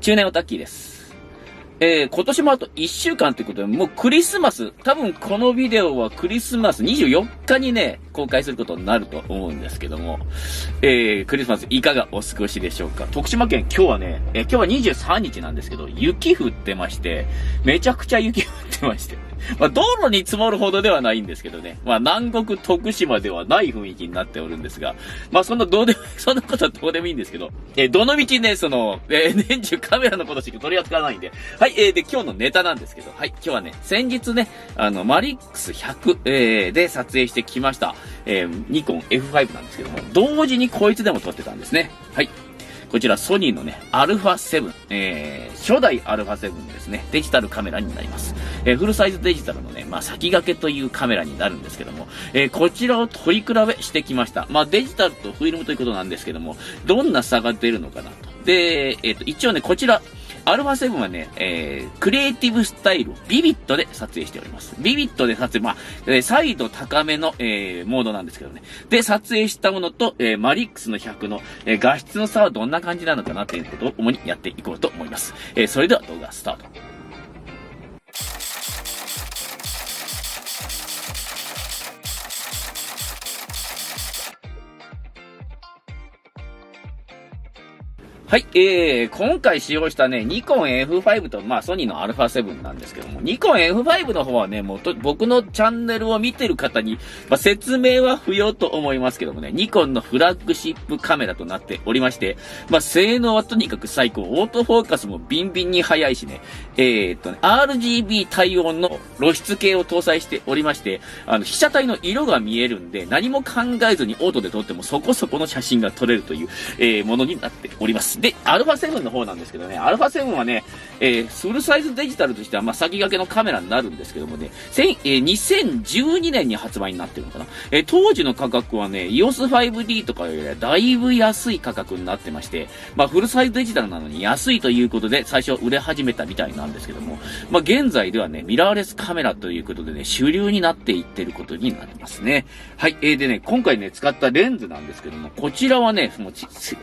中年オタッキーです。今年もあと1週間ということで、もうクリスマス、多分このビデオはクリスマス24日にね、公開することになると思うんですけども、クリスマスいかがお過ごしでしょうか。徳島県今日はね、今日は23日なんですけど、雪降ってまして、めちゃくちゃ雪降ってまして、まあ道路に積もるほどではないんですけどね、まあ南国徳島ではない雰囲気になっておるんですが、まあそんなことはどうでもいいんですけど、どの道ね、年中カメラのことしか取り扱わないんで、はい、で、今日のネタなんですけど、はい、今日はね、先日ね、マリックス100、で撮影してきました、ニコン F5 なんですけども、同時にこいつでも撮ってたんですね。はい。こちらソニーのね、アルファ7、初代アルファ7ですね、デジタルカメラになります。フルサイズデジタルのね、まあ、先駆けというカメラになるんですけども、こちらを取り比べしてきました。まあ、デジタルとフィルムということなんですけども、どんな差が出るのかなと。で、一応ね、こちら、アルファ7はね、クリエイティブスタイルをビビットで撮影しております。ビビットで撮影、まあ、サイド高めの、モードなんですけどね。で、撮影したものと、マリックスの100の、画質の差はどんな感じなのかなということを主にやっていこうと思います。それでは動画スタート。はい、今回使用したね、ニコン F5 と、まあ、ソニーの α7 なんですけども、ニコン F5 の方はね、もう僕のチャンネルを見てる方に、まあ、説明は不要と思いますけどもね、ニコンのフラッグシップカメラとなっておりまして、まあ、性能はとにかく最高、オートフォーカスもビンビンに速いしね、RGB 対応の露出系を搭載しておりまして、被写体の色が見えるんで、何も考えずにオートで撮ってもそこそこの写真が撮れるという、ものになっております。で、アルファ7の方なんですけどね、アルファ7はね、フルサイズデジタルとしては、まあ、先駆けのカメラになるんですけどもね、2012年に発売になってるのかな。当時の価格はね、EOS5D とかよりはだいぶ安い価格になってまして、まあ、フルサイズデジタルなのに安いということで、最初売れ始めたみたいなんですけども、まあ、現在ではね、ミラーレスカメラということでね、主流になっていってることになりますね。はい、でね、今回ね、使ったレンズなんですけども、こちらはね、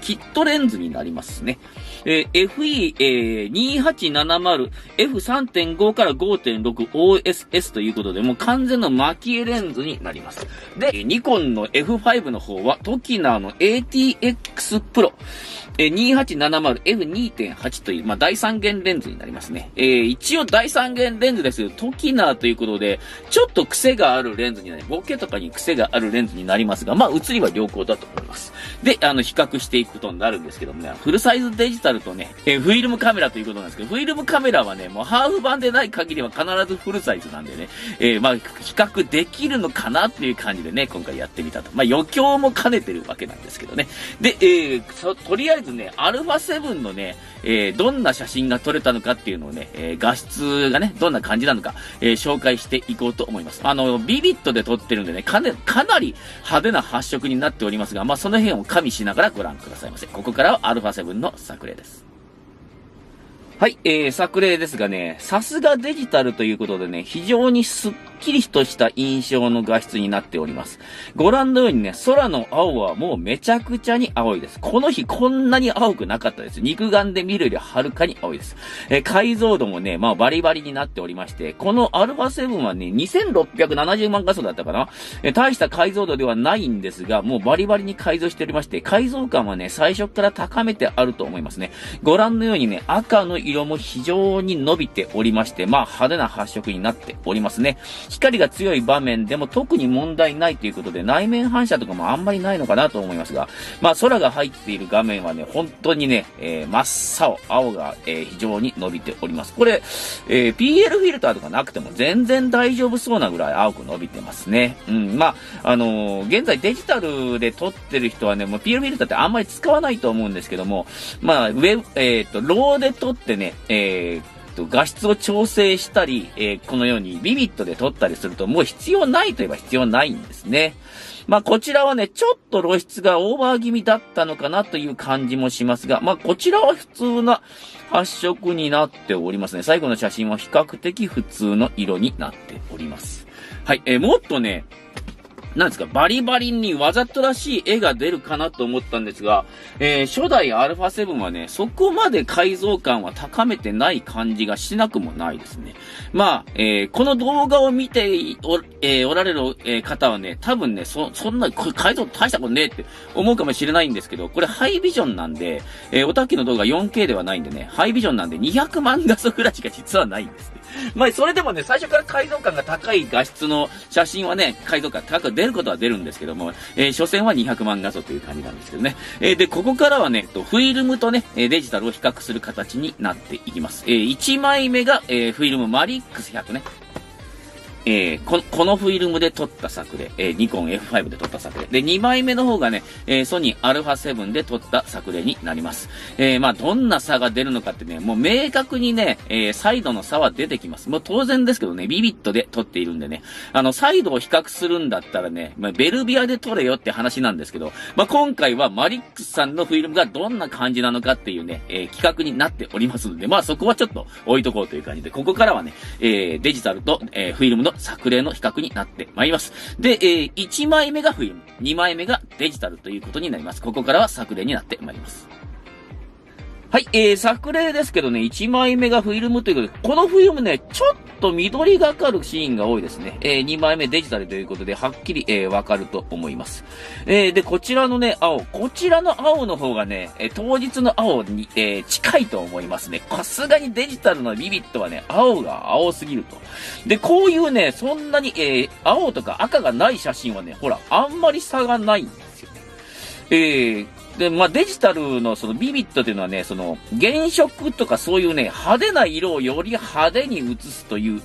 キットレンズになりますね。FE2870 F3.5 から 5.6 OSS ということで、もう完全の巻き絵レンズになります。で、ニコンの F5 の方は、トキナーの ATX Pro。2870F2.8 という、まあ、第三元レンズになりますね。一応第三元レンズですけど、トキナーということで、ちょっと癖があるレンズになり、ボケとかに癖があるレンズになりますが、まあ、写りは良好だと思います。で、比較していくことになるんですけどもね、フルサイズデジタルとね、フィルムカメラということなんですけど、フィルムカメラはね、もうハーフ版でない限りは必ずフルサイズなんでね、まあ、比較できるのかなっていう感じでね、今回やってみたと。まあ、余興も兼ねてるわけなんですけどね。で、とりあえずね、アルファ7のね、どんな写真が撮れたのかっていうのをね、画質がね、どんな感じなのか、紹介していこうと思います。ビビットで撮ってるんでね、かなり派手な発色になっておりますが、まあ、その辺を加味しながらご覧くださいませ。ここからはアルファ7の作例です。はい、作例ですがね、さすがデジタルということでね、非常にすっきりとした印象の画質になっております。ご覧のようにね、空の青はもうめちゃくちゃに青いです。この日こんなに青くなかったです。肉眼で見るよりはるかに青いです。解像度もね、まあバリバリになっておりまして、このアルファ7はね、2670万画素だったかな。大した解像度ではないんですが、もうバリバリに改造しておりまして、解像感はね、最初から高めてあると思いますね。ご覧のようにね、赤の色も非常に伸びておりまして、まあ派手な発色になっておりますね。光が強い場面でも特に問題ないということで、内面反射とかもあんまりないのかなと思いますが、まあ空が入っている画面はね、本当にね、真っ青が、非常に伸びております。これ、PL フィルターとかなくても全然大丈夫そうなぐらい青く伸びてますね。うん、まあ、現在デジタルで撮ってる人はね、もう PL フィルターってあんまり使わないと思うんですけども、まあ、ローで撮ってね、画質を調整したり、このようにビビットで撮ったりするともう必要ないといえば必要ないんですね。まあこちらはね、ちょっと露出がオーバー気味だったのかなという感じもしますが、まあこちらは普通な発色になっておりますね。最後の写真は比較的普通の色になっております。はい、もっとね、なんですか、バリバリにわざとらしい絵が出るかなと思ったんですが、初代 α7 はね、そこまで解像感は高めてない感じがしなくもないですね。まあ、この動画を見ておられる、方はね、多分ね、そんな、これ解像大したことねえって思うかもしれないんですけど、これハイビジョンなんで、おたっきの動画 4K ではないんでね、ハイビジョンなんで200万画素ぐらいしか実はないんですね。まあ、それでもね、最初から解像感が高い画質の写真はね、解像感高く出ることは出るんですけども、所詮は200万画素という感じなんですけどね。で、ここからはね、フィルムとね、デジタルを比較する形になっていきます。1枚目が、フィルムマリックス100ね。このフィルムで撮った作例、ニコン F5 で撮った作例。で、2枚目の方がね、ソニー α7 で撮った作例になります。まあ、どんな差が出るのかってね、もう明確にね、サイドの差は出てきます。もう当然ですけどね、ビビットで撮っているんでね、サイドを比較するんだったらね、まあ、ベルビアで撮れよって話なんですけど、まあ、今回はマリックスさんのフィルムがどんな感じなのかっていうね、企画になっておりますので、まあ、そこはちょっと置いとこうという感じで、ここからはね、デジタルと、フィルムの作例の比較になってまいります。で、1枚目がフィルム、2枚目がデジタルということになります。ここからは作例になってまいります。はい、作例ですけどね、1枚目がフィルムということで、このフィルムね、ちょっと緑がかるシーンが多いですね。2枚目デジタルということで、はっきり、わかると思います。で、こちらのね、こちらの青の方がね、当日の青に、近いと思いますね。さすがにデジタルのビビットはね、青が青すぎると。で、こういうね、そんなに、青とか赤がない写真はね、ほら、あんまり差がないんですよね。で、まあ、デジタルのそのビビットというのはね、その原色とかそういうね、派手な色をより派手に映すという、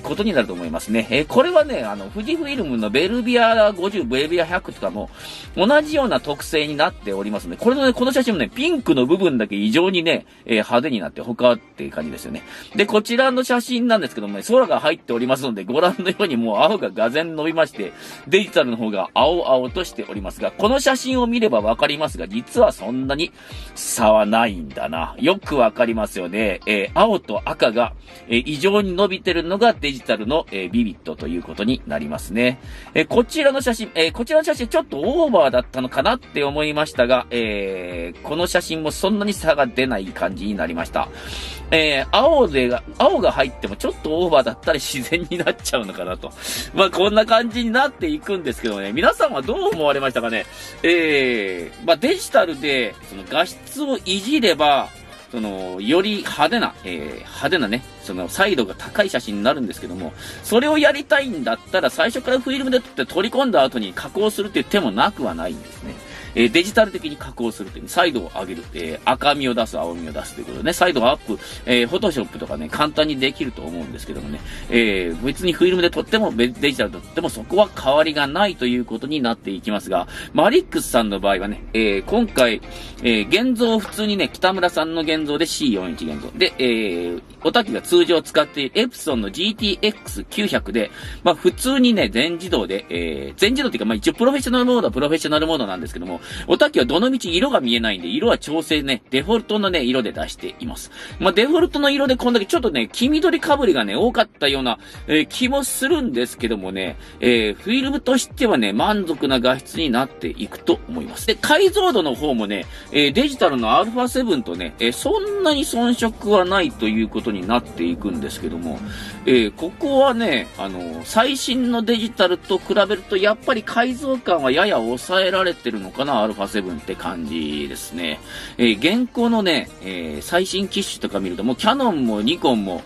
ことになると思いますね。これはね、富士フィルムのベルビア50、ベルビア100とかも同じような特性になっておりますね。これのね、この写真もね、ピンクの部分だけ異常にね、派手になって他はっていう感じですよね。で、こちらの写真なんですけどもね、空が入っておりますので、ご覧のようにもう青ががぜん伸びまして、デジタルの方が青々としておりますが、この写真を見ればわかりますが、実はそんなに差はないんだな。よくわかりますよね。青と赤が、異常に伸びてるのがデジタルの、ビビットということになりますね。こちらの写真ちょっとオーバーだったのかなって思いましたが、この写真もそんなに差が出ない感じになりました。青が入ってもちょっとオーバーだったら自然になっちゃうのかなと。まあ、こんな感じになっていくんですけどね。皆さんはどう思われましたかね。まあ、デジタルで、その画質をいじれば、より派手なね、サイドが高い写真になるんですけども、それをやりたいんだったら、最初からフィルムで撮って取り込んだ後に加工するっていう手もなくはないんですね。デジタル的に加工するという、サイドを上げる、赤みを出す、青みを出すということでね、サイドアップ、フォトショップとかね、簡単にできると思うんですけどもね、別にフィルムで撮っても、デジタルで撮ってもそこは変わりがないということになっていきますが、マリックスさんの場合はね、今回、現像普通にね、北村さんの現像で C41 現像。で、おたきが通常使っているエプソンの GTX900 で、まあ普通にね、全自動で、全自動っていうか、まあ一応プロフェッショナルモードなんですけども、おたきはどのみち色が見えないんで、色は調整ね、デフォルトのね、色で出しています。まあデフォルトの色でこんだけちょっとね、黄緑かぶりがね、多かったような、気もするんですけどもね、フィルムとしてはね、満足な画質になっていくと思います。で、解像度の方もね、デジタルの α7 とね、そんなに遜色はないということになっていくんですけども、ここはね、最新のデジタルと比べると、やっぱり解像感はやや抑えられてるのかな、α7 って感じですね。現行のね、最新機種とか見ると、もうキャノンもニコンも、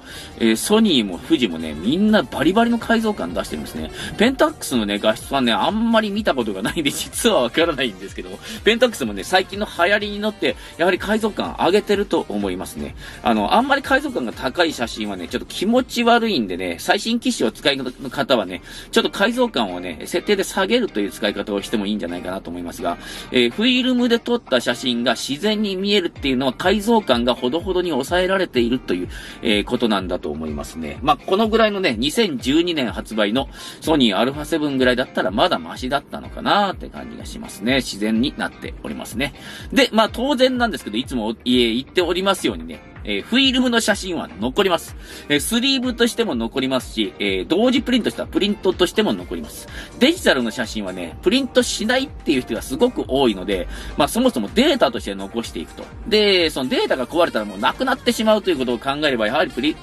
ソニーも富士もね、みんなバリバリの解像感出してるんですね。ペンタックスのね、画質はね、あんまり見たことがないんで、実はわからないんですけども、ペンタックスもね、最近の流行りに乗って、やはり解像感上げてると思いますね。あんまり解像感が高い写真はね、ちょっと気持ち悪いんでね、最新機種を使いの方はね、ちょっと解像感をね、設定で下げるという使い方をしてもいいんじゃないかなと思いますが、フィルムで撮った写真が自然に見えるっていうのは解像感がほどほどに抑えられているという、ことなんだと思いますね。まあ、このぐらいのね、2012年発売のソニー α7 ぐらいだったらまだマシだったのかなーって感じがしますね。自然になっておりますね。で、まあ当然なんですけど、いつも言っておりますようにね、フィルムの写真は残ります。スリーブとしても残りますし、同時プリントしたプリントとしても残ります。デジタルの写真はね、プリントしないっていう人がすごく多いので、まあそもそもデータとして残していくと。で、そのデータが壊れたらもうなくなってしまうということを考えれば、やはり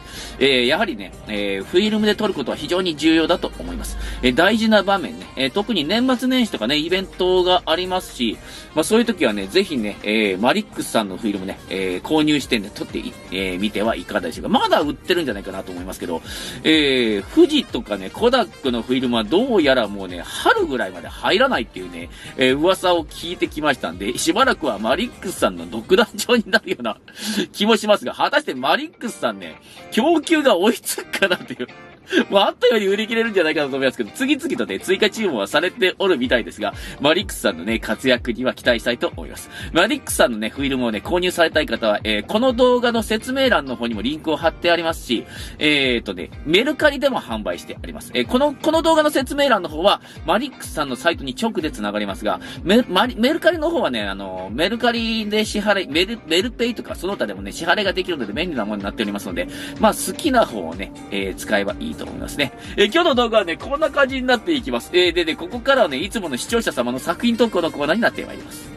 やはりね、フィルムで撮ることは非常に重要だと思います。大事な場面ね、特に年末年始とかね、イベントがありますし、まあそういう時はね、ぜひね、マリックスさんのフィルムね、購入してね、撮ってみてはいかがでしょうか。まだ売ってるんじゃないかなと思いますけど、富士とかね、コダックのフィルムはどうやらもうね、春ぐらいまで入らないっていうね、噂を聞いてきましたんで、しばらくはマリックスさんの独壇場になるような気もしますが、果たしてマリックスさんね、供給が追いつくかなっていう。もうあったように売り切れるんじゃないかなと思いますけど、次々とね、追加注文はされておるみたいですが、マリックスさんのね、活躍には期待したいと思います。マリックスさんのね、フィルムをね、購入されたい方は、この動画の説明欄の方にもリンクを貼ってありますし、メルカリでも販売してあります。この動画の説明欄の方は、マリックスさんのサイトに直で繋がりますが、メルカリの方はね、メルカリで支払い、メルペイとかその他でもね、支払いができるので便利なものになっておりますので、まあ好きな方をね、使えばいいと思いますね。今日の動画はね、こんな感じになっていきます。で、ここからはね、いつもの視聴者様の作品投稿のコーナーになってまいります。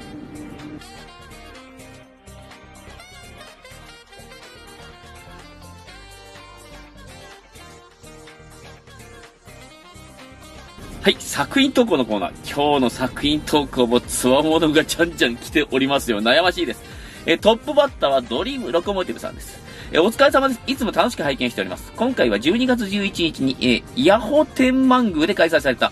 はい、作品投稿のコーナー。今日の作品投稿も強者がじゃんじゃん来ておりますよ。悩ましいです。トップバッターはドリームロコモティブさんです。お疲れ様です。いつも楽しく拝見しております。今回は12月11日に、ヤホ天満宮で開催された、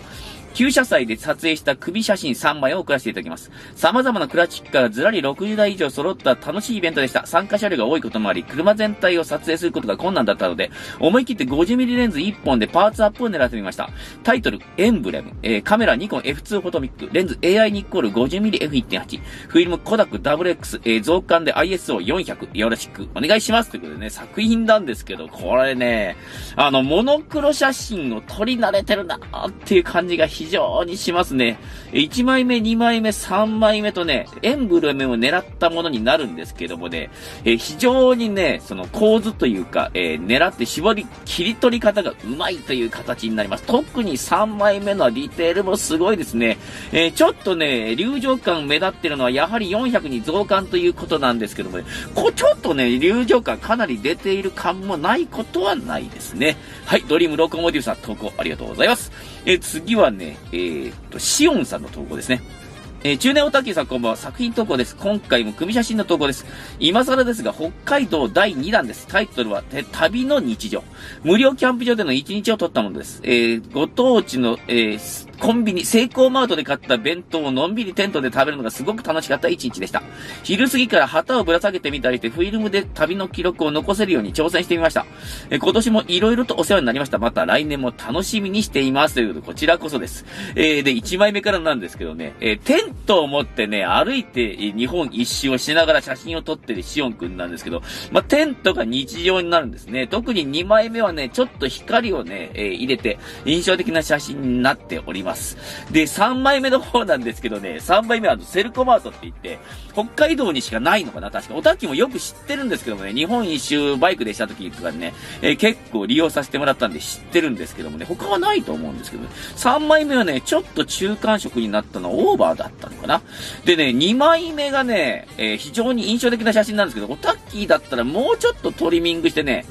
旧車祭で撮影した首写真3枚を送らせていただきます。様々なクラシックカーがずらり60台以上揃った楽しいイベントでした。参加車両が多いこともあり、車全体を撮影することが困難だったので、思い切って 50mm レンズ1本でパーツアップを狙ってみました。タイトル、エンブレム、カメラニコン F2 フォトミック、レンズ AI ニッコール 50mmF1.8、フィルムコダック WX、増刊で ISO400、よろしくお願いします。ということでね、作品なんですけど、これね、モノクロ写真を撮り慣れてるなーっていう感じが非常にしますね。1枚目、2枚目、3枚目とね、エンブレムを狙ったものになるんですけどもね、非常にね、その構図というか、狙って切り取り方がうまいという形になります。特に3枚目のディテールもすごいですね。ちょっとね、流浄感目立ってるのはやはり400に増刊ということなんですけどもね、ちょっとね、流浄感かなり出ている感もないことはないですね。はい、ドリームロコモティブさん投稿ありがとうございます。次はね、シオンさんの投稿ですね。中年オタキーさんこんばんは。作品投稿です。今回も組写真の投稿です。今更ですが、北海道第2弾です。タイトルは、旅の日常。無料キャンプ場での1日を撮ったものです。ご当地の、コンビニ、セイコーマートで買った弁当をのんびりテントで食べるのがすごく楽しかった一日でした。昼過ぎから旗をぶら下げてみたりして、フィルムで旅の記録を残せるように挑戦してみました。今年も色々とお世話になりました。また来年も楽しみにしています。ということで、こちらこそです。で、1枚目からなんですけどね、テントを持ってね、歩いて日本一周をしながら写真を撮ってるシオンくんなんですけど、テントが日常になるんですね。特に2枚目はね、ちょっと光をね、入れて印象的な写真になっております。で、3枚目の方なんですけどね、3枚目はセルコマートって言って、北海道にしかないのかな、確か。おたきもよく知ってるんですけどもね、日本一周バイクでした時とかね、結構利用させてもらったんで知ってるんですけどもね、他はないと思うんですけど、3枚目はね、ちょっと中間色になったのオーバーだったのかな。でね、2枚目がね、非常に印象的な写真なんですけど、おたっきーだったらもうちょっとトリミングしてね、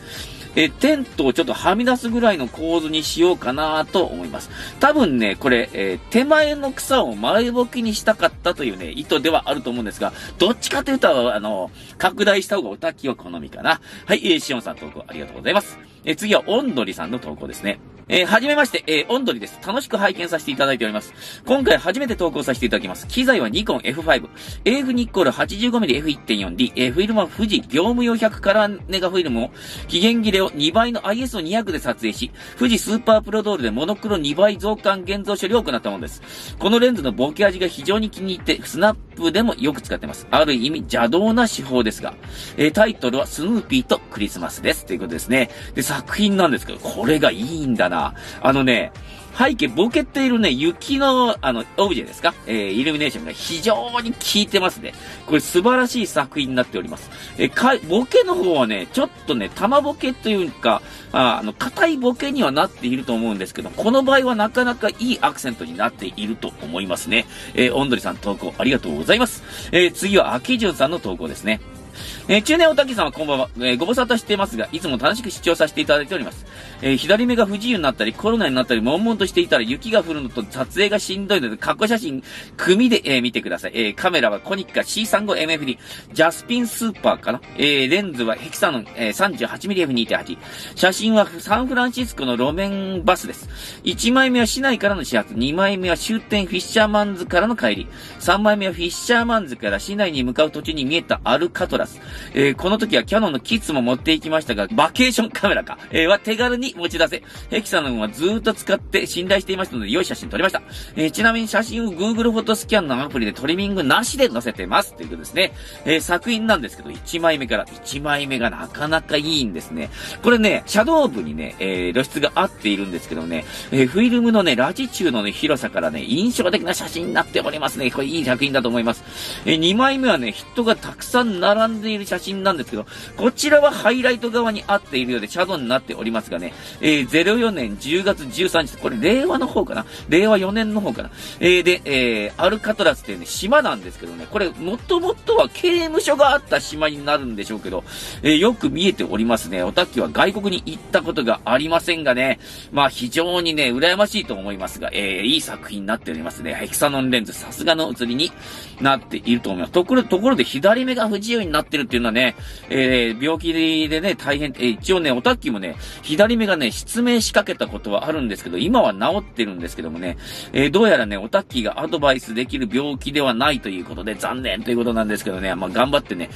テントをちょっとはみ出すぐらいの構図にしようかなと思います。多分ね、これ、手前の草を前ぼきにしたかったというね、意図ではあると思うんですが、どっちかというと、拡大した方がおたきは好みかな。はい、シオンさん投稿ありがとうございます。次は、オンドリさんの投稿ですね。はじめまして、オンドリです。楽しく拝見させていただいております。今回初めて投稿させていただきます。機材はニコン F5、AF ニッコール 85mm F1.4D、フィルムは富士業務用100カラーネガフィルムを期限切れを2倍の ISO200 で撮影し、富士スーパープロドールでモノクロ2倍増刊現像処理を行ったものです。このレンズのボケ味が非常に気に入って、スナップでもよく使ってます。ある意味邪道な手法ですが、タイトルはスヌーピーとクリスマスです。ということですね。で、作品なんですけど、これがいいんだな。背景、ボケっているね、雪の、オブジェですかイルミネーションが非常に効いてますね。これ素晴らしい作品になっております。ボケの方はね、ちょっとね、玉ボケというか、硬いボケにはなっていると思うんですけど、この場合はなかなかいいアクセントになっていると思いますね。おんどりさん投稿ありがとうございます。次は、秋潤さんの投稿ですね。中年おたきさんはこんばんは。ご無沙汰していますが、いつも楽しく視聴させていただいております。左目が不自由になったり、コロナになったり、悶々としていたら、雪が降るのと撮影がしんどいので、過去写真、組で、見てください。カメラはコニッカ C35MFD、ジャスピンスーパーかな。レンズはヘキサノン、38mmF2.8。写真はサンフランシスコの路面バスです。1枚目は市内からの始発、2枚目は終点フィッシャーマンズからの帰り、3枚目はフィッシャーマンズから市内に向かう途中に見えたアルカトラス。この時はキャノンのキッズも持っていきましたが、バケーションカメラか、は手軽に持ち出せ、ヘキサノンはずーっと使って信頼していましたので、良い写真撮りました。ちなみに写真を Google フォトスキャンのアプリでトリミングなしで載せてます。ということですね。作品なんですけど、1枚目から1枚目がなかなかいいんですね。これね、シャドウ部にね、露出が合っているんですけどね、フィルムのね、ラジチュードの広さからね、印象的な写真になっておりますね。これいい作品だと思います。2枚目はね、人がたくさん並んでいる写真なんですけど、こちらはハイライト側に合っているようでシャドウになっておりますがね、04年10月13日、これ令和の方かな、令和4年の方かな。で、アルカトラスっていうね、島なんですけどね、これ、もともとは刑務所があった島になるんでしょうけど、よく見えておりますね。おたっきは外国に行ったことがありませんがね、まあ非常にね、羨ましいと思いますが、いい作品になっておりますね。ヘキサノンレンズ、さすがの写りになっていると思います。ところで左目が不自由になってるっていうのはね、病気でね、大変、一応ね、おたっきもね、左目がね、失明しかけたことはあるんですけど、今は治ってるんですけどもね、どうやらね、おたっきがアドバイスできる病気ではないということで、残念ということなんですけどね、まあ、頑張ってね、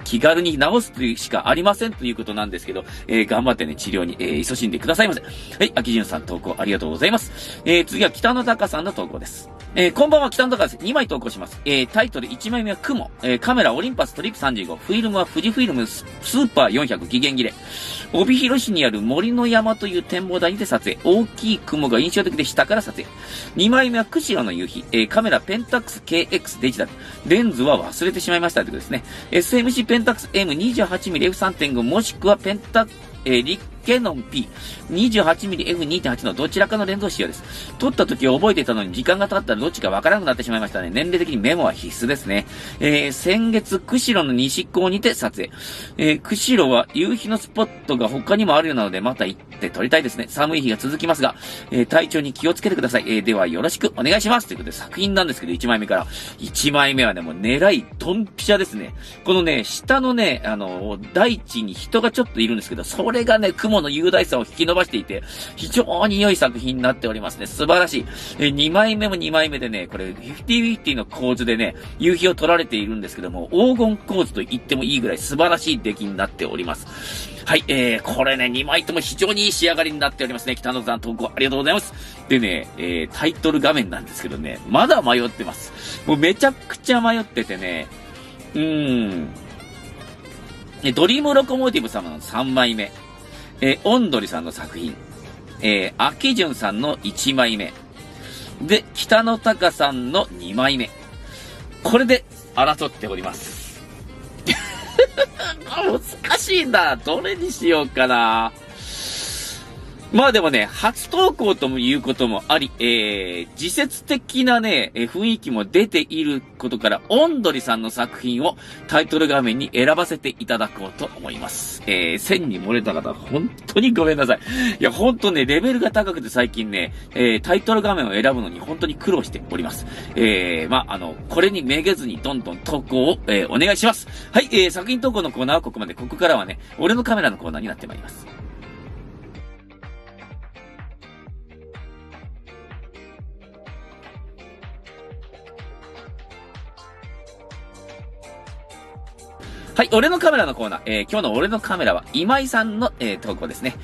気軽に治すというしかありませんということなんですけど、頑張ってね、治療に、勤しんでくださいませ。はい、秋潤さん投稿ありがとうございます。次は北野隆さんの投稿です。こんばんは、北野隆です。2枚投稿します。タイトル1枚目は雲、カメラオリンパストリップ35、フィルムは富士フィルムスーパー400期限切れ。帯広市にある森の山という展望台にて撮影。大きい雲が印象的で下から撮影。2枚目は釧路の夕日。カメラペンタックス KX デジタル。レンズは忘れてしまいましたということですね。SMC ペンタックス M28mmF3.5 もしくはペンタリケノン P28mmF2.8 のどちらかのレンズを使用です。撮った時は覚えていたのに時間が経ったらどっちかわからなくなってしまいましたね。年齢的にメモは必須ですね。先月、釧路の西港にて撮影。釧路は夕日のスポットが他にもあるようなのでまた行って撮りたいですね。寒い日が続きますが、体調に気をつけてください。ではよろしくお願いします。ということで作品なんですけど、1枚目から。1枚目はね、もう狙いドンピシャですね。このね、下のね、大地に人がちょっといるんですけど、それがね、雲の雄大さを引き伸ばしていて、非常に良い作品になっておりますね。素晴らしい。2枚目も2枚目でね、これ、50-50の構図でね、夕日を撮られているんですけども、黄金構図と言ってもいいぐらい素晴らしい出来になっております。はい、これね、2枚とも非常にいい仕上がりになっておりますね。北野さん投稿ありがとうございます。でね、タイトル画面なんですけどね、まだ迷ってます。もうめちゃくちゃ迷っててね、ドリームロコモーティブ様の3枚目。オンドリさんの作品。秋潤さんの1枚目。で、北野隆さんの2枚目。これで争っております。難しいんだ。どれにしようかな。まあでもね、初投稿ともいうこともあり、自説的なね、雰囲気も出ていることから、オンドリさんの作品をタイトル画面に選ばせていただこうと思います。線に漏れた方、本当にごめんなさい。いや、本当ね、レベルが高くて最近ね、タイトル画面を選ぶのに本当に苦労しております。これにめげずにどんどん投稿を、お願いします。はい、作品投稿のコーナーはここまで。ここからはね、俺のカメラのコーナーになってまいります。はい、俺のカメラのコーナー。今日の俺のカメラは、今井さんの、投稿ですね。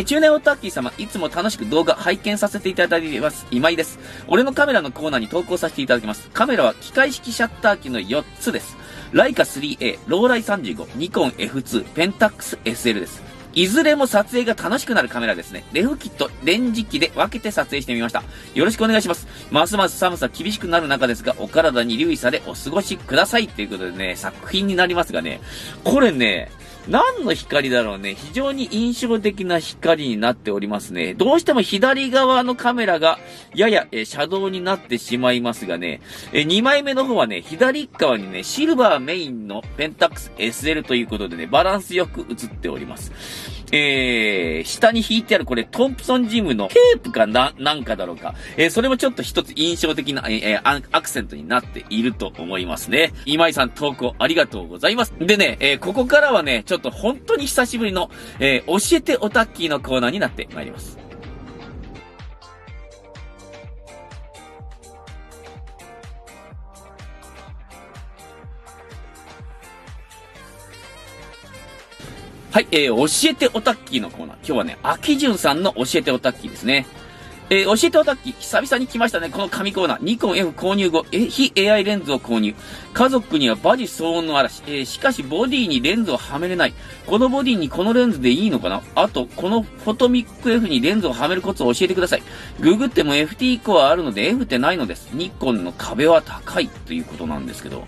中年オタッキー様、いつも楽しく動画拝見させていただいています。今井です。俺のカメラのコーナーに投稿させていただきます。カメラは機械式シャッター機の4つです。ライカ 3A、ローライ35、ニコン F2、ペンタックス SL です。いずれも撮影が楽しくなるカメラですね。レフ機とレンジ機で分けて撮影してみました。よろしくお願いします。ますます寒さ厳しくなる中ですが、お体に留意されお過ごしくださいということでね、作品になりますがね、これね、何の光だろうね。非常に印象的な光になっておりますね。どうしても左側のカメラがややシャドウになってしまいますがね、2枚目の方はね、左側にね、シルバーメインのペンタックス SL ということでね、バランスよく映っております。下に引いてあるこれトンプソンジムのテープかなんかだろうか。それもちょっと一つ印象的な、アクセントになっていると思いますね。今井さん投稿ありがとうございます。でね、ここからはね、ちょっと本当に久しぶりの、教えてオタッキーのコーナーになってまいります。はい、教えてオタッキーのコーナー。今日はね、秋潤さんの教えてオタッキーですね。教えてオタッキー、久々に来ましたね、この神コーナー。ニコン F 購入後、非 AI レンズを購入。家族にはバジ騒音の嵐。しかしボディにレンズをはめれない。このボディにこのレンズでいいのかな？あと、このフォトミック F にレンズをはめるコツを教えてください。ググっても FT コアあるので F ってないのです。ニコンの壁は高いということなんですけど。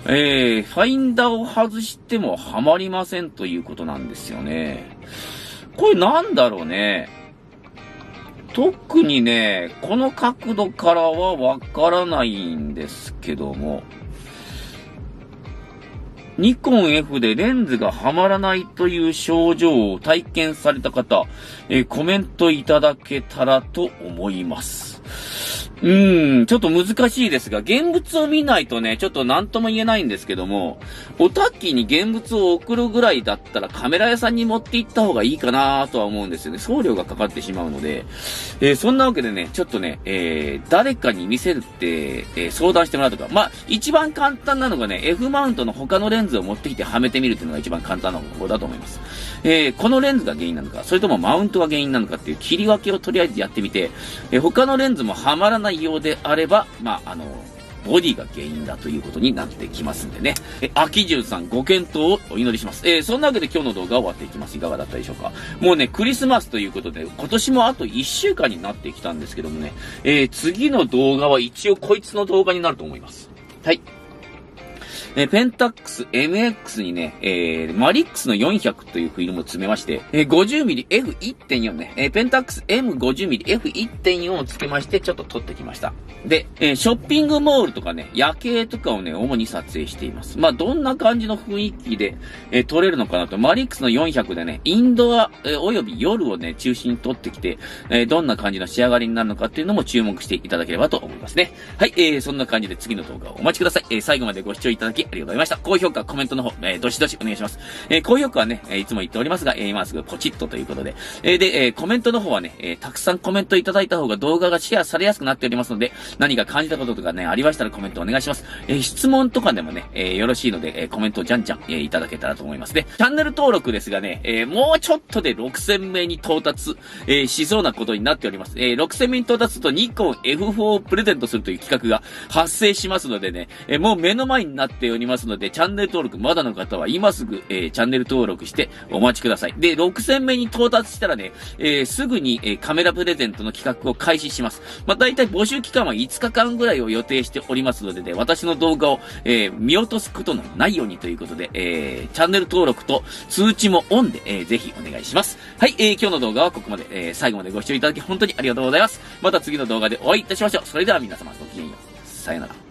ファインダーを外してもはまりませんということなんですよね。これなんだろうね。特にね、この角度からはわからないんですけども、ニコン F でレンズがはまらないという症状を体験された方、コメントいただけたらと思います。ちょっと難しいですが、現物を見ないとね、ちょっと何とも言えないんですけども、オタッキーに現物を送るぐらいだったらカメラ屋さんに持って行った方がいいかなとは思うんですよね。送料がかかってしまうので、そんなわけでね、ちょっとね、誰かに見せるって、相談してもらうとか、まあ、一番簡単なのがね、F マウントの他のレンズを持ってきてはめてみるっていうのが一番簡単な方法だと思います。このレンズが原因なのか、それともマウントが原因なのかっていう切り分けをとりあえずやってみて、他のレンズもはまらないようであれば、まあ、ボディが原因だということになってきますんでね。秋潤さんご検討をお祈りします。そんなわけで今日の動画は終わっていきます。いかがだったでしょうか。もうね、クリスマスということで、今年もあと1週間になってきたんですけどもね、次の動画は一応こいつの動画になると思います。はい。ペンタックス MX にね、マリックスの400というフィルムを詰めまして、50mm F1.4 ね、ペンタックス M50mm F1.4 を付けまして、ちょっと撮ってきました。で、ショッピングモールとかね、夜景とかをね、主に撮影しています。まあ、どんな感じの雰囲気で、撮れるのかなと、マリックスの400でね、インドア、および夜をね、中心に撮ってきて、どんな感じの仕上がりになるのかっていうのも注目していただければと思いますね。はい、そんな感じで次の動画をお待ちください。最後までご視聴いただきありがとうございました。高評価、コメントの方、どしどしお願いします。高評価はね、いつも言っておりますが、今すぐポチッとということで。で、コメントの方はね、たくさんコメントいただいた方が動画がシェアされやすくなっておりますので、何か感じたこととかね、ありましたらコメントお願いします。質問とかでもね、よろしいので、コメントをじゃんじゃん、いただけたらと思いますね。チャンネル登録ですがね、もうちょっとで6000名に到達、しそうなことになっております。6000名に到達するとニコン F4 をプレゼントするという企画が発生しますのでね、もう目の前になっておりますので、チャンネル登録まだの方は今すぐ、チャンネル登録してお待ちください。で、6000名に到達したらね、すぐに、カメラプレゼントの企画を開始します。まあ、大体募集期間は5日間ぐらいを予定しておりますのでね、私の動画を、見落とすことのないようにということで、チャンネル登録と通知もオンで、ぜひお願いします。はい、今日の動画はここまで、最後までご視聴いただき本当にありがとうございます。また次の動画でお会いいたしましょう。それでは皆様ごきげんよう。さよなら。